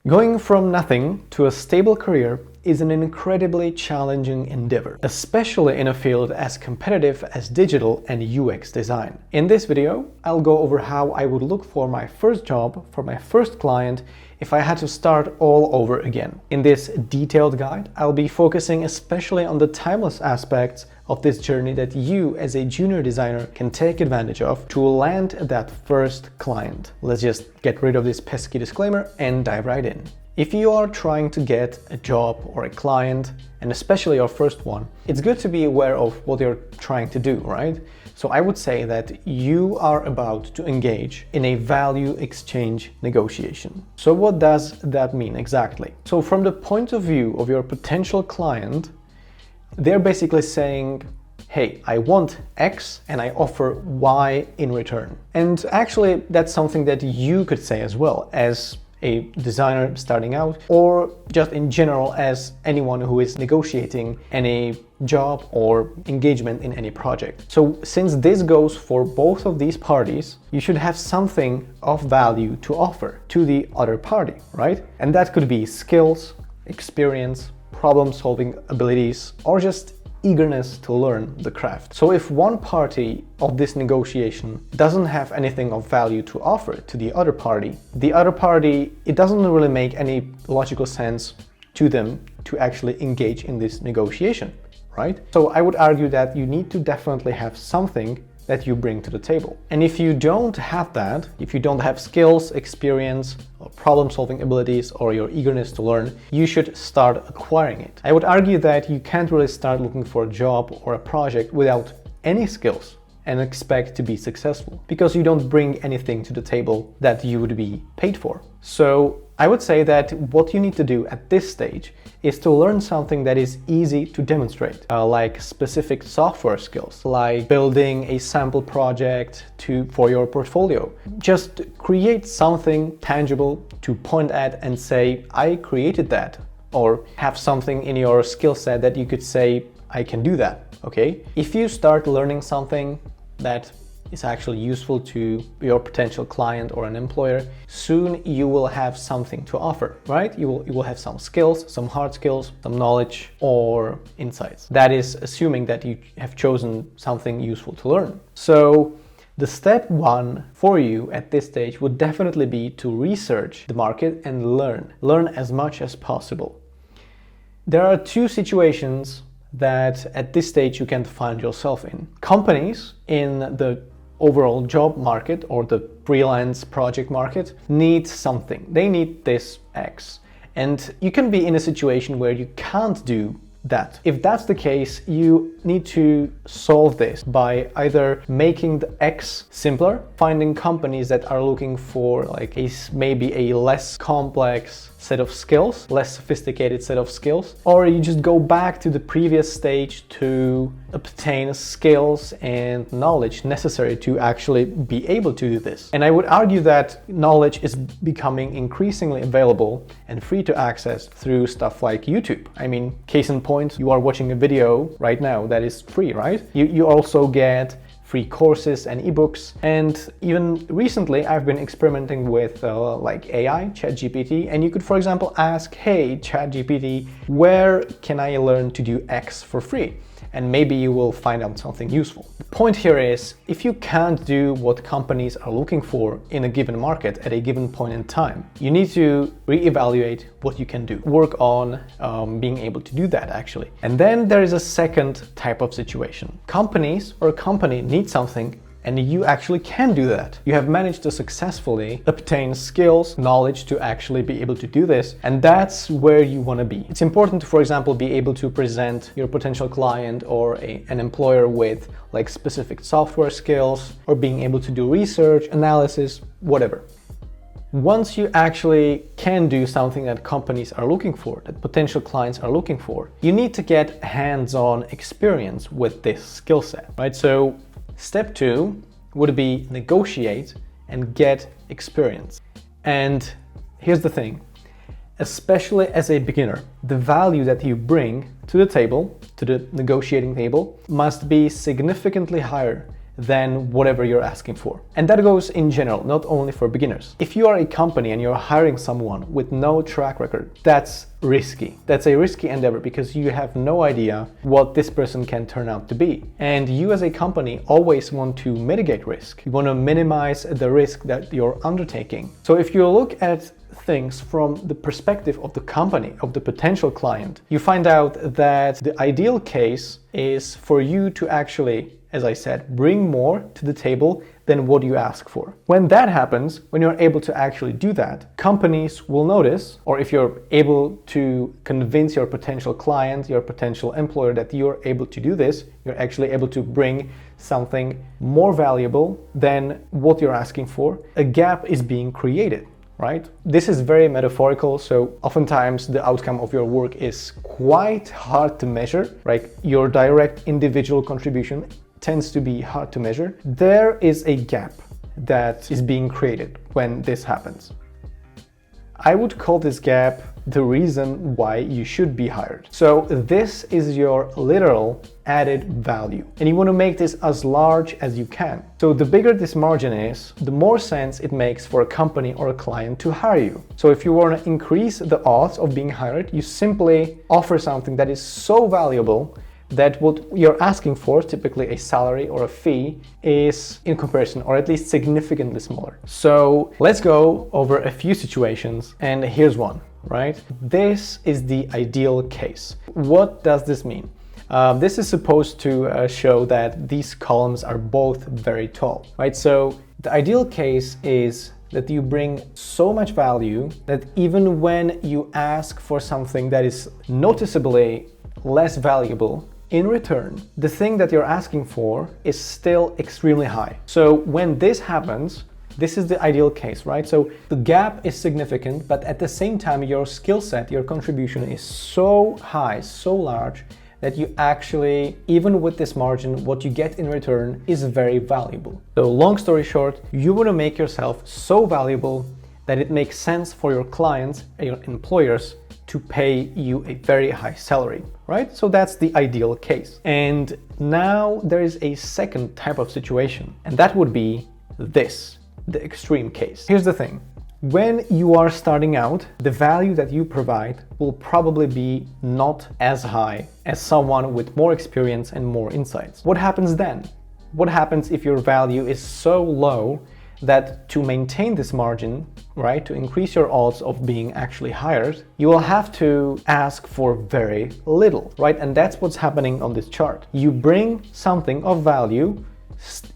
Going from nothing to a stable career is an incredibly challenging endeavor, especially in a field as competitive as digital and UX design. In this video, I'll go over how I would look for my first job, for my first client, if I had to start all over again. In this detailed guide, I'll be focusing especially on the timeless aspects of this journey that you as a junior designer can take advantage of to land that first client. Let's just get rid of this pesky disclaimer and dive right in. If you are trying to get a job or a client, and especially your first one, it's good to be aware of what you're trying to do, right? So I would say that you are about to engage in a value exchange negotiation. So what does that mean exactly? So from the point of view of your potential client, they're basically saying, hey, I want X and I offer Y in return. And actually, that's something that you could say as well as a designer starting out, or just in general as anyone who is negotiating any job or engagement in any project. So since this goes for both of these parties, you should have something of value to offer to the other party, right? And that could be skills, experience, problem-solving abilities, or just eagerness to learn the craft. So if one party of this negotiation doesn't have anything of value to offer to the other party, it doesn't really make any logical sense to them to actually engage in this negotiation, right? So I would argue that you need to definitely have something that you bring to the table. And if you don't have that, if you don't have skills, experience, or problem-solving abilities, or your eagerness to learn, you should start acquiring it. I would argue that you can't really start looking for a job or a project without any skills and expect to be successful, because you don't bring anything to the table that you would be paid for. So I would say that what you need to do at this stage is to learn something that is easy to demonstrate, like specific software skills, like building a sample project for your portfolio. Just create something tangible to point at and say, I created that, or have something in your skill set that you could say, I can do that, okay? If you start learning something that is actually useful to your potential client or an employer, soon you will have something to offer, right? You will have some skills, some hard skills, some knowledge or insights. That is assuming that you have chosen something useful to learn. So the step one for you at this stage would definitely be to research the market and learn as much as possible. There are two situations that at this stage you can find yourself in. Companies in the overall job market or the freelance project market need something. They need this X. And you can be in a situation where you can't do that. If that's the case, you need to solve this by either making the X simpler, finding companies that are looking for like maybe a less complex set of skills, less sophisticated set of skills, or you just go back to the previous stage to obtain skills and knowledge necessary to actually be able to do this. And I would argue that knowledge is becoming increasingly available and free to access through stuff like YouTube. I mean, case in point, you are watching a video right now that is free, right? You also get free courses and ebooks, and even recently I've been experimenting with like AI, ChatGPT, and you could, for example, ask, hey ChatGPT, where can I learn to do X for free? And maybe you will find out something useful. The point here is, if you can't do what companies are looking for in a given market at a given point in time, you need to reevaluate what you can do. Work on being able to do that actually. And then there is a second type of situation. Companies or a company needs something and you actually can do that. You have managed to successfully obtain skills, knowledge to actually be able to do this, and that's where you want to be. It's important to, for example, be able to present your potential client or an employer with like specific software skills, or being able to do research, analysis, whatever. Once you actually can do something that companies are looking for, that potential clients are looking for, you need to get hands-on experience with this skill set, right? So step two would be negotiate and get experience. And here's the thing, especially as a beginner, the value that you bring to the table, to the negotiating table, must be significantly higher than whatever you're asking for. And that goes in general, not only for beginners. If you are a company and you're hiring someone with no track record, that's risky. That's a risky endeavor because you have no idea what this person can turn out to be. And you as a company always want to mitigate risk. You want to minimize the risk that you're undertaking. So if you look at things from the perspective of the company, of the potential client, you find out that the ideal case is for you to actually, as I said, bring more to the table than what you ask for. When that happens, when you're able to actually do that, companies will notice, or if you're able to convince your potential client, your potential employer that you're able to do this, you're actually able to bring something more valuable than what you're asking for, a gap is being created. Right? This is very metaphorical, so oftentimes the outcome of your work is quite hard to measure, right? Your direct individual contribution tends to be hard to measure. There is a gap that is being created when this happens. I would call this gap the reason why you should be hired. So this is your literal added value, and you want to make this as large as you can. So the bigger this margin is, the more sense it makes for a company or a client to hire you. So if you want to increase the odds of being hired, you simply offer something that is so valuable that what you're asking for, typically a salary or a fee, is in comparison, or at least significantly smaller. So let's go over a few situations, and here's one, right? This is the ideal case. What does this mean? This is supposed to show that these columns are both very tall, right? So the ideal case is that you bring so much value that even when you ask for something that is noticeably less valuable, in return, the thing that you're asking for is still extremely high. So when this happens, this is the ideal case, right? So the gap is significant, but at the same time, your skill set, your contribution is so high, so large, that you actually, even with this margin, what you get in return is very valuable. So long story short, you want to make yourself so valuable that it makes sense for your clients and your employers to pay you a very high salary, right? So that's the ideal case. And now there is a second type of situation, and that would be this, the extreme case. Here's the thing. When you are starting out, the value that you provide will probably be not as high as someone with more experience and more insights. What happens then? What happens if your value is so low that to maintain this margin, right, to increase your odds of being actually hired, you will have to ask for very little, right? And that's what's happening on this chart. You bring something of value,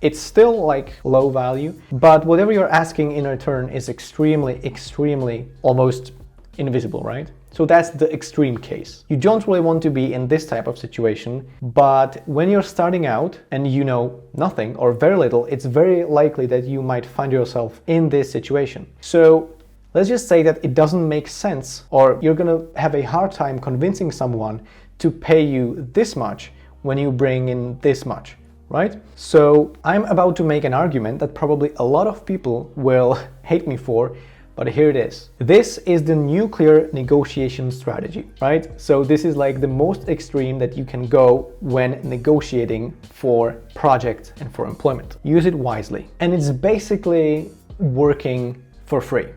it's still like low value, but whatever you're asking in return is extremely almost invisible, right? So that's the extreme case. You don't really want to be in this type of situation, but when you're starting out and you know nothing or very little, it's very likely that you might find yourself in this situation. So let's just say that it doesn't make sense, or you're gonna have a hard time convincing someone to pay you this much when you bring in this much, right? So I'm about to make an argument that probably a lot of people will hate me for, but here it is. This is the nuclear negotiation strategy, right? So this is like the most extreme that you can go when negotiating for projects and for employment. Use it wisely. And it's basically working for free.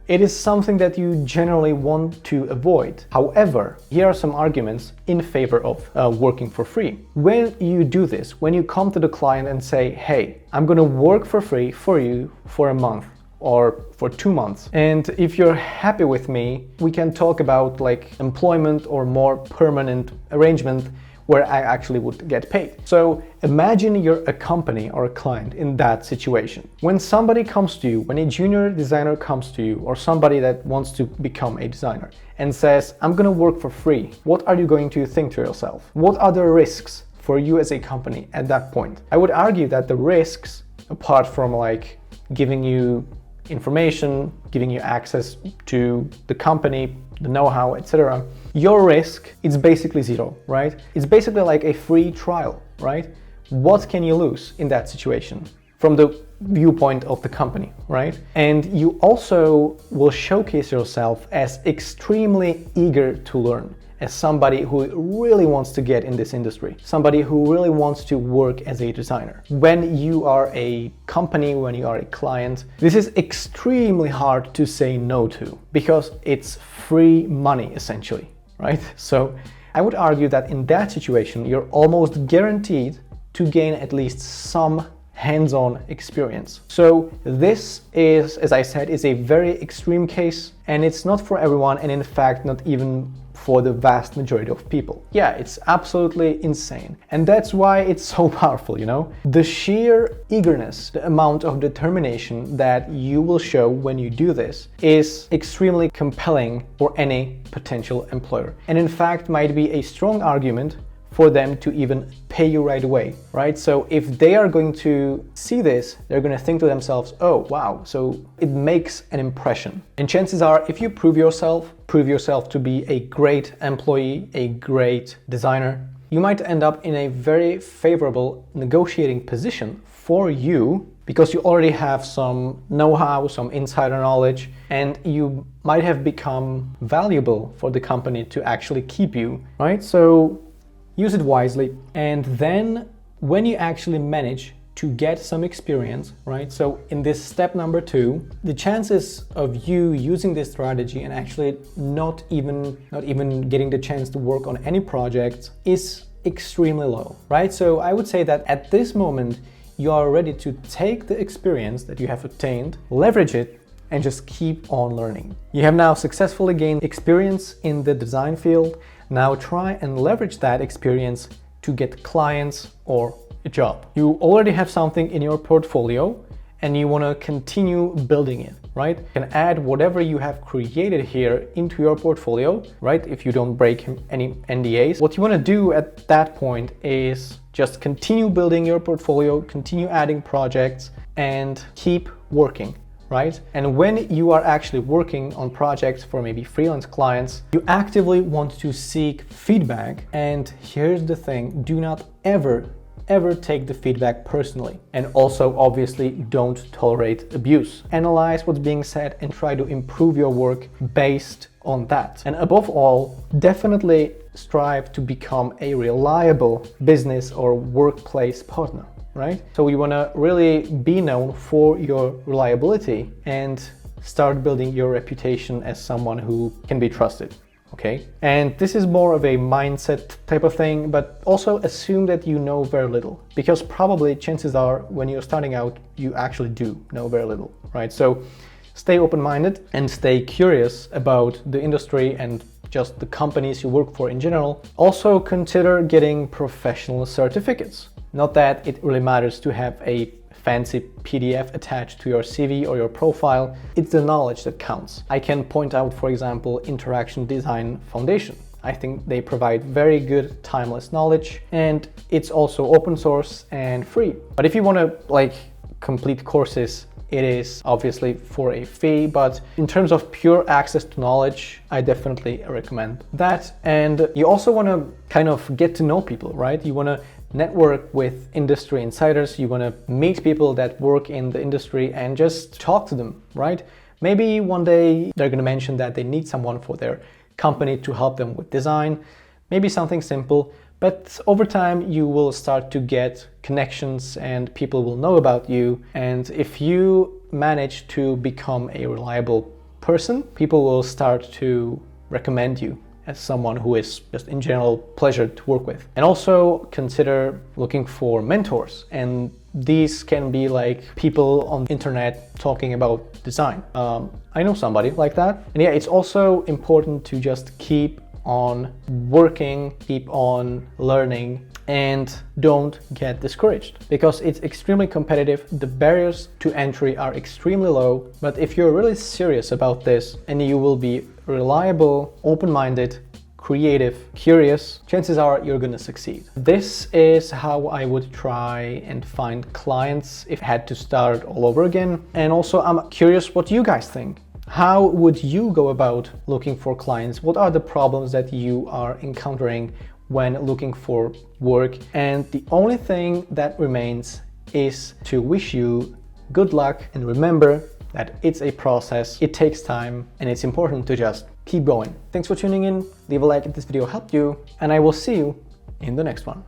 It is something that you generally want to avoid. However, here are some arguments in favor of working for free. When you do this, when you come to the client and say, hey, I'm gonna work for free for you for a month or for 2 months, and if you're happy with me, we can talk about like employment or more permanent arrangement where I actually would get paid. So imagine you're a company or a client in that situation. When somebody comes to you, when a junior designer comes to you, or somebody that wants to become a designer and says, I'm gonna work for free, what are you going to think to yourself? What are the risks for you as a company at that point? I would argue that the risks, apart from like giving you information, giving you access to the company, the know-how, etc., your risk is basically zero, right? It's basically like a free trial, right? What can you lose in that situation from the viewpoint of the company, right? And you also will showcase yourself as extremely eager to learn, as somebody who really wants to get in this industry, somebody who really wants to work as a designer. When you are a company, when you are a client, this is extremely hard to say no to because it's free money essentially, right? So I would argue that in that situation, you're almost guaranteed to gain at least some hands-on experience. So this is, as I said, is a very extreme case, and it's not for everyone, and in fact not even for the vast majority of people. Yeah, it's absolutely insane. And that's why it's so powerful, you know? The sheer eagerness, the amount of determination that you will show when you do this is extremely compelling for any potential employer. And in fact might be a strong argument for them to even pay you right away, right? So if they are going to see this, they're going to think to themselves, oh, wow, so it makes an impression. And chances are, if you prove yourself to be a great employee, a great designer, you might end up in a very favorable negotiating position for you because you already have some know-how, some insider knowledge, and you might have become valuable for the company to actually keep you, right? So use it wisely. And then when you actually manage to get some experience, right? So in this step number 2, the chances of you using this strategy and actually not even getting the chance to work on any project is extremely low, right? So I would say that at this moment, you are ready to take the experience that you have obtained, leverage it, and just keep on learning. You have now successfully gained experience in the design field. Now try and leverage that experience to get clients or a job. You already have something in your portfolio and you want to continue building it, right? You can add whatever you have created here into your portfolio, right? If you don't break any NDAs. What you want to do at that point is just continue building your portfolio, continue adding projects, and keep working, right? And when you are actually working on projects for maybe freelance clients, you actively want to seek feedback. And here's the thing, do not ever take the feedback personally. And also, obviously, don't tolerate abuse. Analyze what's being said and try to improve your work based on that. And above all, definitely strive to become a reliable business or workplace partner, right? So you want to really be known for your reliability and start building your reputation as someone who can be trusted. Okay, and this is more of a mindset type of thing, but also assume that you know very little, because probably chances are when you're starting out, you actually do know very little, right? So stay open-minded and stay curious about the industry and just the companies you work for in general. Also consider getting professional certificates. Not that it really matters to have a fancy PDF attached to your CV or your profile, it's the knowledge that counts. I can point out, for example, Interaction Design Foundation. I think they provide very good timeless knowledge, and it's also open source and free. But if you want to complete courses, it is obviously for a fee, but in terms of pure access to knowledge, I definitely recommend that. And you also want to kind of get to know people, right? You want to network with industry insiders, you want to meet people that work in the industry and just talk to them, right? Maybe one day they're going to mention that they need someone for their company to help them with design, maybe something simple, but over time you will start to get connections and people will know about you. And if you manage to become a reliable person, people will start to recommend you as someone who is just in general pleasure to work with. And also consider looking for mentors, and these can be like people on the internet talking about design. I know somebody like that. And yeah, it's also important to just keep on working, keep on learning, and don't get discouraged because it's extremely competitive. The barriers to entry are extremely low, but if you're really serious about this and you will be reliable, open-minded, creative, curious, chances are you're gonna succeed. This is how I would try and find clients if I had to start all over again. And also I'm curious what you guys think. How would you go about looking for clients? What are the problems that you are encountering when looking for work? And the only thing that remains is to wish you good luck, and remember that it's a process, it takes time, and it's important to just keep going. Thanks for tuning in. Leave a like if this video helped you, and I will see you in the next one.